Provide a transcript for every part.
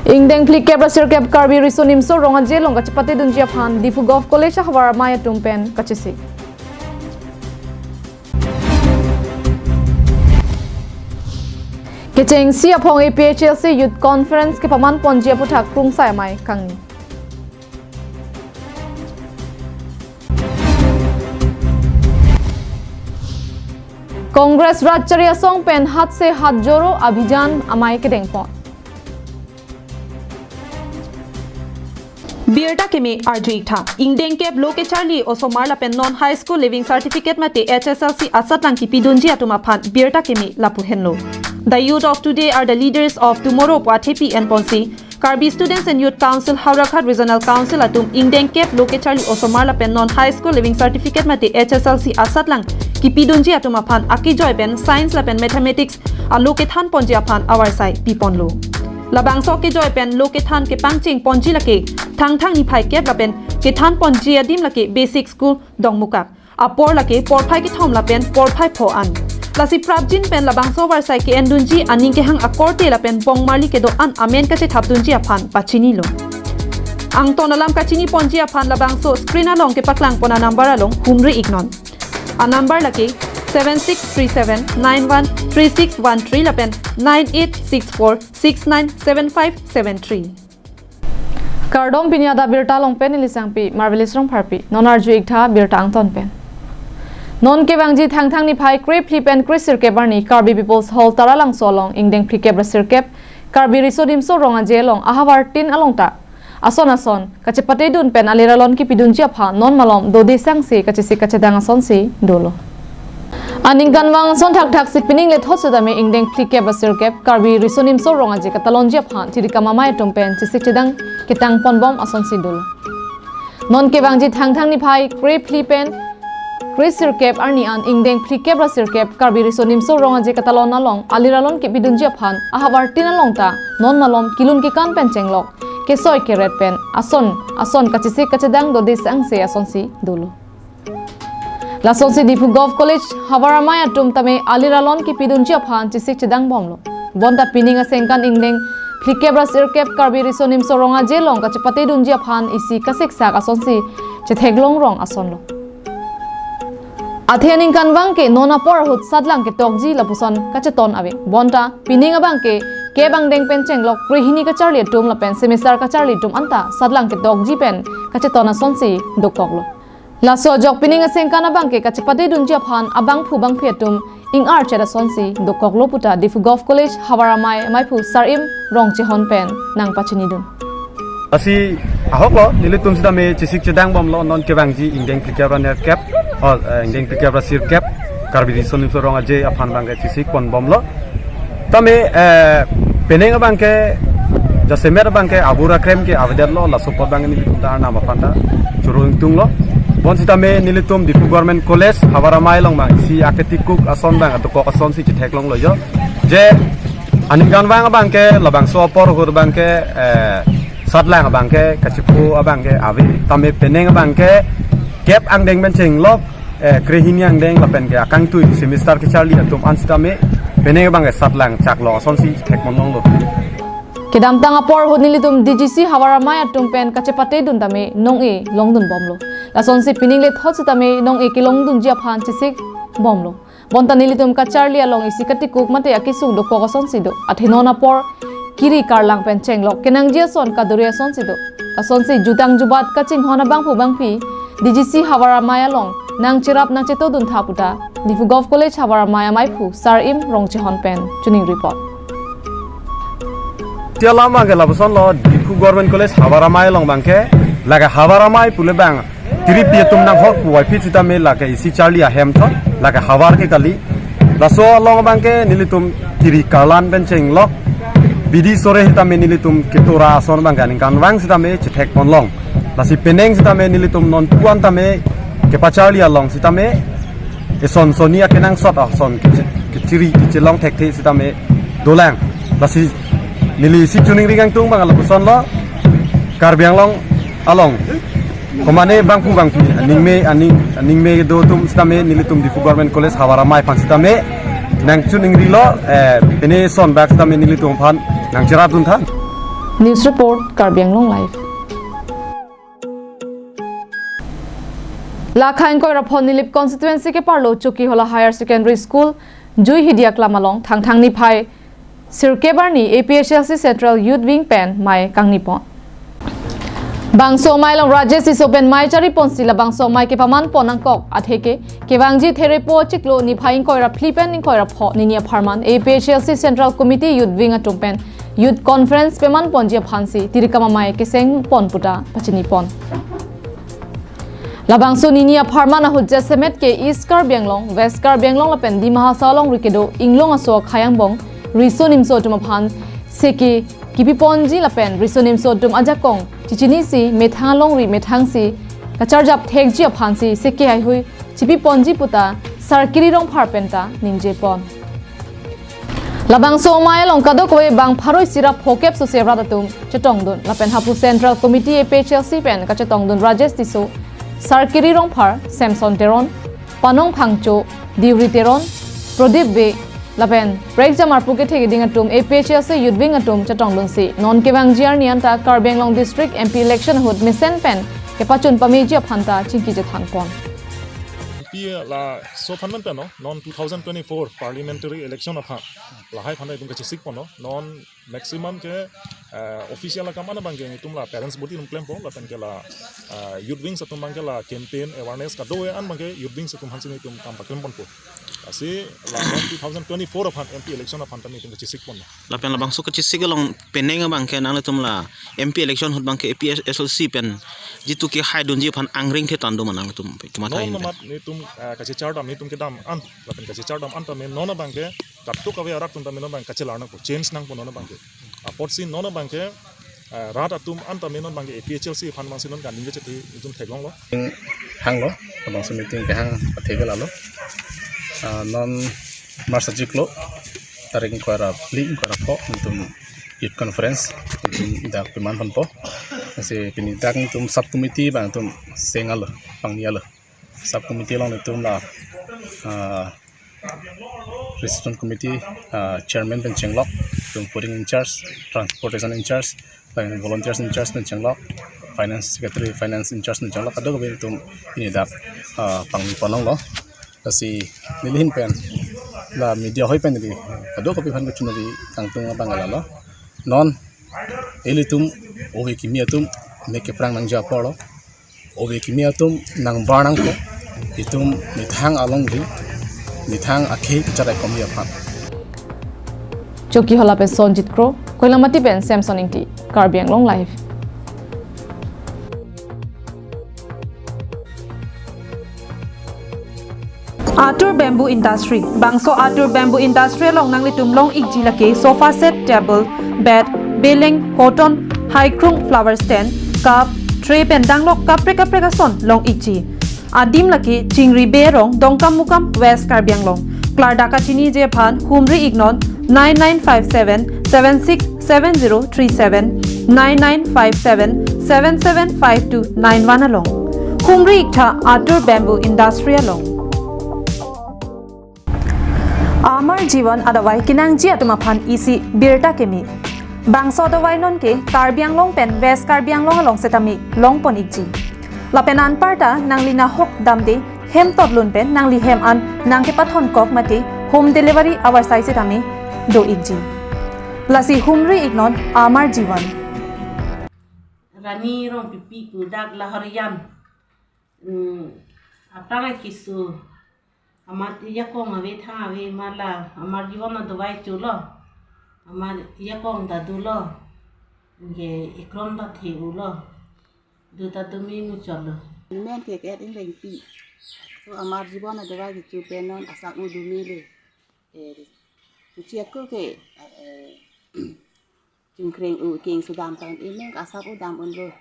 Ingdeng plikep rasir kep karbi risonim so ronga jelong kachapate dunjia phan difu golf college hawara maya tumpen kachisi. Kecheng si apong APHLC Youth Conference ke paman ponjia puthak krung sai mai kangni. Congress Rajcharia Song pen hat se hat joro abhijan amai ke dengpon. Abirta kemi arjui tha ingdeng kep loke charlie osomar la pen non high school living certificate mate HSLC asatlang ki pidunji atuma phan Abirta kemi lapu henlo. The youth of today are the leaders of tomorrow Pathepi and Ponsi. Karbi Students and Youth Council Haurakhat Regional Council atum ingdeng kep loke charlie osomar la pen non high school living certificate mate HSLC asatlang ki pidunji atuma phan aki joy pen science la pen mathematics a loke than ponji phan our sai piponlo. Labang so ke joy pen loke than ke pangching ponji lake thang ni phai kep la pen ke than ponji adim lake basic school dongmukak a por lake por phai ke thom la pen por phai pho an lasi prabjin pen labang so war sai ke endunji aning ke hang akorte la pen pong mali ke do an amen ka che thapdunji aphan pachini lo ang ton alam kachini ponji aphan labang so screen along ke paklang pona number along humri ignon a number lake 7637913613 lapen 9864697573 Kardom pinyada Abirta long pen ilisangpi marvelous rong pharpi non arju iktha Abirta angton pen non ke bangji thang ni phai crepe flip and crisir ke barni Karbi people's hall taralang solong ingdeng phike brasir kep Karbi risodim so ronga jelong ahawar tin alongta ason kachepate dun pen aliralon ki pidunji apha non malom dodi sangsi kachisi kachadang ason si dolo Aning ganwang son thak sipining le thosu dame ingdeng phlike basir kep Karbi risonim so ronga je katalonji apha thirika mamai tumpen chisikchedang kitang ponbom ason si dolo non ke bangji thang ni phai crepe flip and crisir kep arni an ingdeng phlike brasir kep Karbi risonim so ronga je katalon along aliralon ki pidunji aphan ahawar tin alongta non malom kilun ki kan pen chenglok ke soy ke red pen ason kachisi kachedang dodi sangse ason si dolo Lason si difu golf college hawara maya tum tame aliralon ki pidunji aphan chisik chedang bomlo bonta pininga sengkan ingdeng phlike brasir kep Karbi risonim so ronga jelong kachapate dunji aphan isi kasik sak ason si chetheglong rong ason lo Athening kanwang ke nona por hut sadlang ke tokji lapuson kacheton ave bonta pininga bangke ke bangdeng pen chenglok prihini ka charli tum la pen semester ka charli tum anta sadlang ke tokji pen kacheton ason si dokoklo Laso jok pininga sengkana bangke kachapate dunji aphan abang phu bang phetum ing ar chera sonsi dokoklo puta difu golf college hawara mai phu sarim rongche hon pen nang pachini dun Asi ahoklo nilitum sidame chisik chedang bomlo non kebangji ingdeng plikabra ner cap or ingdeng plikabra sir cap Karbi risonim so ronga je aphan bangke chisik pon bomlo tame penenga bangke jasemer bangke abura krem ke avderlo la sopot bangni ta nama panta churung tunglo Bonsitame nilitum di government college hawara mai long bang si aketikuk ason bang atau ason si ceteklong loyo je aningkan bang bangke labang sopor hur bangke sadlang bangke kacipu bangke avi tame peneng bangke kep angdeng benceng lok krehini angdeng lapen ke akang tu semester ke charli atum ansitame peneng bangke sadlang caklo ason si cetekmon long lo Kedam tanga por nilitum DGC hawara maya tumpen kachepate dun tame nong e long dun bomlo Lason si pining le thot tame nong e kilong dun jia phan chisik bomlo bonta nilitum ka charli along isikati kuk mate akisung do kogason sido athenona por kiri karlang pen chenglok kenang jia son kaduria son sido ason si jutang jubat kaching hona bang phi DGC hawara maya long nang chirap nang cheto dun thaputa difu golf college hawara maya mai phu sarim rongche hon pen tuning report Tialama ke labuson lo difu government college hawara mai long bangke laga hawara mai pule bang Tiri tum nang hok wifi cita me laga isi charli ahem thot laga hawar ke kali laso long bangke nilitum kiri karlan benceng lok bidi sore hita me nilitum ketora son bangka ningkan wang cita me cetek pon long lasi peneng cita me nilitum non puan tame kepa charli along cita me eson sonia kenang sot son keciri kecelong tek te cita me dolang lasi nili si tuning rigang tung bang labuson lo karbiang long along Komane bangpu aning me do tum stame nilitum di government college hawara mai pan stame nang chuning rilo pene son back stame nilitum phan nang jera dun than News Report Karbi Anglong Live Lakhain koi rapon nilip constituency ke parlo chuki hola higher secondary school Jui Hidia Klamalong thang ni phai Sirkebar ni APHLC Central Youth Wing Pen mai kangnipon Bangso mai long Rajesh is open mai chari pon sila bangso mai ke paman ponang kok atheke ke bangji therepo chiklo ni phaing koi ra flipen ni koi ra pho ni nia pharman APHLC Central Committee Youth Wing atumpen Youth Conference peman ponjia phansi tirikama mai ke seng pon puta pachini pon Labangso ni nia pharman a hujja semet ke East Karbi Anglong West Karbi Anglong la pen di mahasalong rikedo inglong aso khayang bong risonim so tuma phan seke kipi ponji la pen risonim so tum ajakong chichini si methanglong ri methangsi kacharjap thekji phansi seke ai hui chipi ponji puta sarkiri rong pharpenta ninje pon Labangso mai long kadok we bang pharoi sira phokep so sevra datum chetong dun la pen hapu Central Committee APHLC pen ka chetong dun Rajesh tiso Sarkiri rong phar Samson Teron Panong Phangcho Diuri Teron Prodip Be Lapen Break Jamar Puke Thege Ding Atum APHLC Youth Wing Atum Chatong Dun Si Non Kewang Jiar Nian Ta Karbi Anglong District MP Election Hut Misen Pen Ke Pachun Pameji Phanta Chingki Je Thang Pon la so phanman pe no non 2024 parliamentary election apha la hai phanai tum ka chisik pono non maximum ke official la kamana bangge tum la parents body tum claim pon la pen ke la youth wing satum bangge la campaign awareness ka do an bangge youth wing satum hansini tum kam pakem pon ko asi la non 2024 apha MP election apha tam tum ka chisik pon la pen la bang so ka chisik long peneng bang ke nang tum la MP election hot bang ke APHLC pen jitu ke hai don ji phan angring the tan do manang tum kuma thai ni tum kachi chardam ni tum ke dam an la pen kachi chardam an tam no na bangke kattu ka we arak tum tam no bang kachi larna ko change nang pono na bangke apot sin no na bangke rat atum an tam no bangke APHLC phan mang sinon kan ninge cheti tum theglong lo hang lo bang so meeting ke hang thegala lo non marsajik lo tarik ko ra link ko ra po tum youth conference tum dak peman pon po se pinitak tum sub committee bang tum sengal pangnial sub committee long tum la president committee chairman pen chenglok tum putting in charge transportation in charge and volunteers in charge pen chenglok finance secretary finance in charge pen chenglok ado ko tum ini dak pangni ponong lo kasi nilhin pen la media hoi pen di ado ko pen ko chunari kang tung bangala lo non elitum owe kimia tum make prang nang ja polo owe kimia tum nang barang ko itum nithang along di nithang akhe chara komia pha Choki hola pe Sonjit Kro Koilamati pen Samson Ingti Karbi Anglong Live Arthur Bamboo Industry Bangso Arthur Bamboo Industry long nang litum long ikji lake sofa set table bed beling hoton high krung flower stand cup tray pen danglok kapre ka son long ikji Adim laki Chingri Berong Dongkam Mukam West Karbi Anglong Klardaka Chini Je Phan Humri Ignon 9957 767037 9957 775291 along Humri Ikta Arthur Bamboo Industry along Amar Jiwan adawai kinang ji atuma phan isi birta kemi Bangso adawai non ke Karbi Anglong pen West Karbi Anglong along setami long pon ikji Lapenan parta nanglina hok damde hem totlun pen nangli hem an nangke pathon kok mate home delivery our size tami do ikji lasi humri ignon amar jiwan Rani rong pipi kudak la harian apanga kisu amar yakong ave tha ave mala amar jiwan na dawai chulo amar yakong da dulo nge ikron da theulo Duta tumi mucolo. Men ke in pi. So amar jibona dewa ki penon asak udumile. Chia ko ke jingkreng u king sudam tan men asak udam unlo.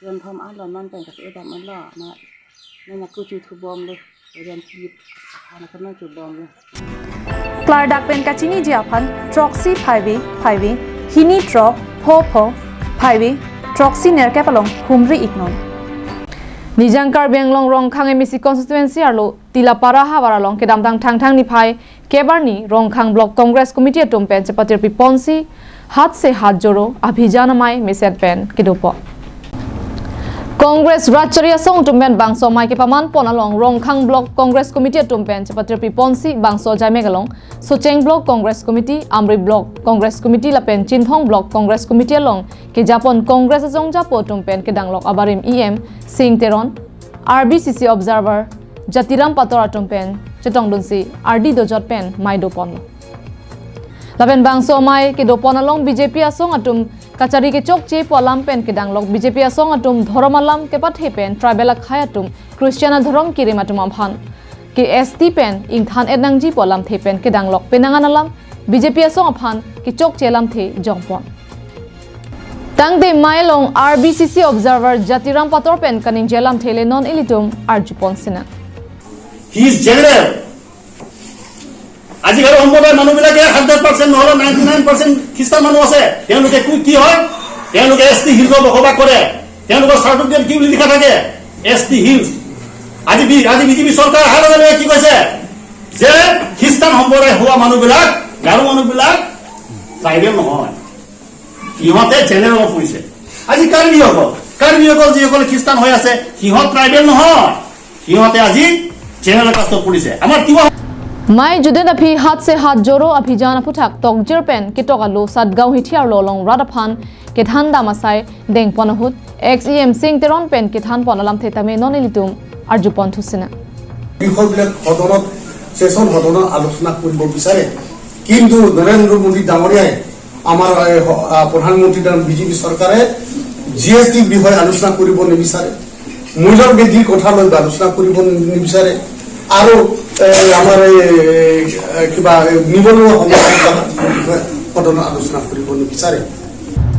Ron thom alon non pen ka udam unlo na na ku chu thu bom le. Ren klip ana kan chu bom le. Klardak pen kachini jiaphan troxy 5 hini tro pho 5 Troxy Nerkapalong Humri Ignon Nijang Karbi Anglong rong khang emisi constituency arlo tilapara hawara long kedam dang thang ni phai kebarni rong khang block congress committee atom pen chapatir pi ponsi हाथ से हाथ जोड़ो अभियान माय मिसेट पेन किदोपो कांग्रेस राज्य संग टुमबेन बांसो माय के पमान पोनालोंग रोंगखांग ब्लॉक कांग्रेस कमिटी टुमबेन चपत्र पिपोंसी बांसो जामेगलोंग Socheng block Congress committee Amri block Congress committee लपेन चिनथोंग ब्लॉक कांग्रेस कमिटी लोंग के जापन कांग्रेस जोंग जापो टुमबेन के डांगलोक अबारिम ईएम सिंह तेरन आरबीसीसी ऑब्जर्वर जतिराम पातोरा टुमबेन चटोंगदुनसी आरडी दोजत पेन माय दोपन लपेन बांसो माय के दोपन लोंग बीजेपी असोंग अटुम कचरी के चौक चे पोलाम पेन के डांगलोक बीजेपी असोंग अटुम धर्मालाम के पाथे पेन ट्राइबल खाय अटुम क्रिश्चियन धर्म किरिम अटुम भान के एसटी पेन इंथान एडनांगजी पोलाम थे पेन के डांगलोक पेनांगानालाम बीजेपी असोंग अफान के चौक चेलाम थे जोंगपोन तंगदे मायलोंग आरबीसीसी ऑब्जर्वर जतिराम पातोर पेन कनिंग जेलाम थेले नॉन इलिटुम आरजुपोन सिना He is general. আজিকালি সম্প্ৰদায়ৰ মানুহবিলাকে 100% নহ'লে 99% খ্ৰীষ্টান মানুহ আছে তেওঁলোকে কি হয় তেওঁলোকে এসটি হিলছত বসবাস কৰে তেওঁলোকৰ চাৰ্টিফিকেট কি বুলি লিখা থাকে এসটি হিলছ আজি বিজেপি চৰকাৰ অহাৰ লগে লগে কি কৈছে যে খ্ৰীষ্টান সম্প্ৰদায় হোৱা মানুহবিলাক গাৰো মানুহবিলাক ট্ৰাইবেল নহয় সিহঁতে জেনেৰেল হৈছে আজি কাৰ্বিসকল যিসকলে খ্ৰীষ্টান হৈ আছে সিহঁত ট্ৰাইবেল নহয় সিহঁতে আজি জেনেৰেল কাষ্টত পৰিছে আমাৰ কিবা माय जुदे दफी हाथ से हाथ जोड़ो अभियान पुथक तोगजिर पेन के टोगालु सदगांव हिथियार लोलोंग रादाफान के थान दामासाय देंग पनहुत एक्सईएम सिंह तेरन पेन के थान पनलाम थेतामे ननिलितुम अर्जुपन थुसिना বিষয়বিলাক সদনত সেশন সদনত আলোচনা কৰিব বিচাৰে কিন্তু নৰেন্দ্ৰ মোদী ডাঙৰীয়াই আমাৰ প্ৰধানমন্ত্ৰী বিজেপি চৰকাৰে জিএসটি বিষয় আলোচনা কৰিব নিবিচাৰে মূল্যৰ বৃদ্ধিৰ কথা লৈ আলোচনা কৰিব নিবিচাৰে আৰু আমাৰ কিবা নিবনুৱা সমস্যা সদনত আলোচনা কৰিব নিবিচাৰে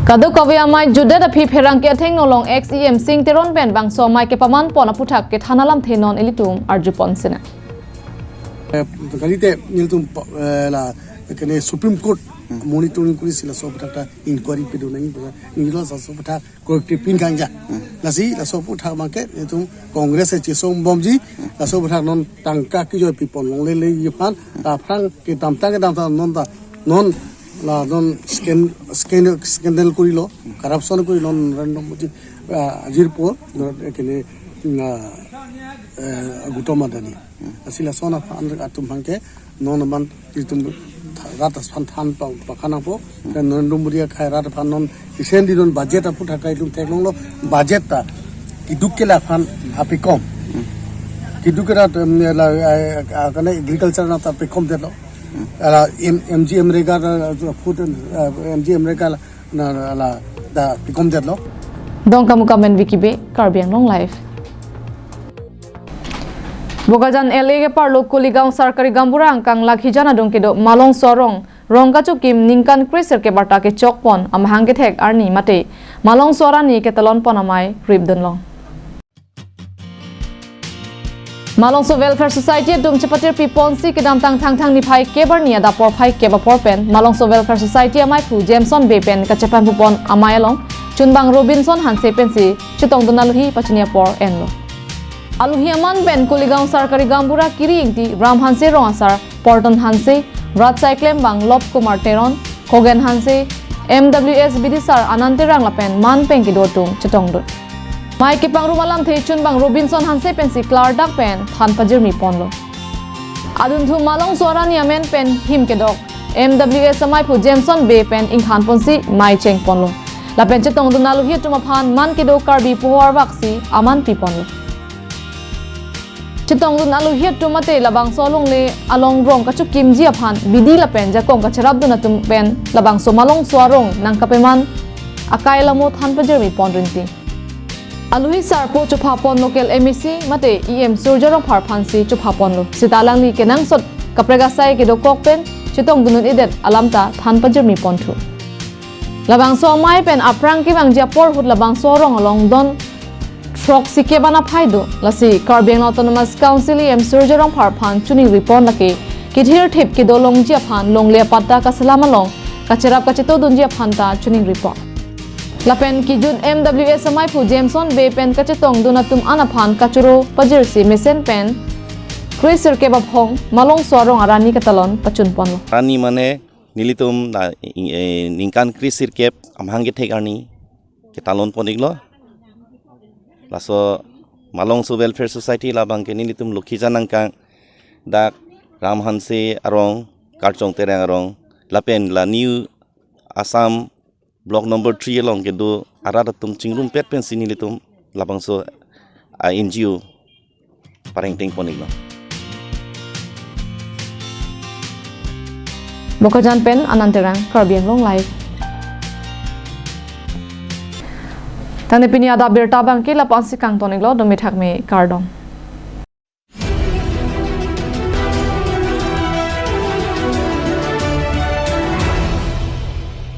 कदु कविया माय जुदे दफी फेरंग के अथेंग नोलोंग एक्सईएम सिंह तेरन पेन बांगसो माय के पमान पोना पुथक के थानालाम थे नॉन इलितुम अर्जुपन सिना গালিতে নিলতুম এখানে সুপ্রিম কোর্ট মনিটরিং করেছিল সবটা ইনকোয়ারি পেডো নাই নিল সবটা কোর্টে পিন গাঞ্জা লাসি সবটা মাকে তুম কংগ্রেস চেসম বমজি সবটা নন টাঙ্কা কি জয় পিপল লংলে লে ইফান তাফাং কে তামতা নন লা নন স্ক্যান্ডাল করিল কারাপশন করিল নরেন্দ্র মোদী আজির পর এখানে গুটমা দানি asila sona andra atum hangke non man itum rat aspan than pakana po Narendra Modi khai rat phan non isen dinon budget apu thakai lum teknolo budget ta kidukela phan apikom kidukera kana agriculture na ta apikom delo ala MGM rega food MGM rega na ala da apikom delo dong kamu comment wikibe karbiang long life Bogajan LA ke parlo kuligaung sarkari gambura angkang lakhijana dongkedo malong sorong rongkachu kim ningkan kriser ke barta ke chokpon amhang ke thek arni mate malong sorani ke talon ponamai ribdonlong Malong so welfare society dum chapatir piponsi ke dam tang thang ni phai ke bar ni ada por phai ke ba por pen malong so welfare society amai pu Jameson be pen ka chapan pupon amai along chunbang Robinson hanse pensi chitong donaluhi pachinia por enlo Aluhiaman Ben Kuligaung Sarkari Gambura Kiri Ingti Ram Hanse Rongasar Porton Hanse Rat Cyclem Bang Lop Kumar Teron Kogen Hanse MWS Bidisar Anante Rang Lapen Man Penki Dotum Chetongdut Mai Kipang Rumalam Thechun Bang Robinson Hanse Pensi Klar Dak Pen Than Pajir Mi Ponlo Adun Thu Malong Soran Yamen Pen Him Kedok MWS Samai Pu Jameson Bay Pen Ing Than Ponsi Mai Cheng Ponlo Lapen Chetongdut Naluhi Tumaphan Man Kedo Karbi Puhar Vaksi Aman Pi Ponlo Chitong dun alu hiat tu mate labang solong le along rong kachu kimji aphan bidi la pen jakong kacharab dun atum pen labang so malong swarong nang kapeman akai lamo than pajermi pondrinti alu hi sarpo chupa pon local MEC mate EM surjarong phar phansi chupa pon lo sitalang li kenang sot kaprega sai ke do kok pen chitong dun idet alamta than pajermi ponthu labang so mai pen aprang ki bang japor hut labang sorong along don Proxy ke bana phaidu lasi Karbiang Autonomous Council em surjarong pharphan chuning report lake kithir thep ke dolong ji phan longle patta ka salama long kacharap ka cheto dunji phanta chuning report lapen ki jun MWS amai pu Jameson Bay pen ka chetong dunatum anaphan kachuro pajirsi mesen pen Chriser ke baphong malong swarong arani ka talon pachun ponlo rani mane nilitum na ningkan krisir kep amhang ke tegarni kita lon poniglo laso malong so welfare society labang ke nilitum lokhi janangkang dak ramhanse arong karchong terang arong lapen la new Assam block number 3 along ke do aradatum chingrum pet pen sinilitum labang so NGO pareng ting poniglo Bokajan pen ananterang Karbian long life. Tangni pinia da birta bangki la pansi kang toniglo domithak me kardong.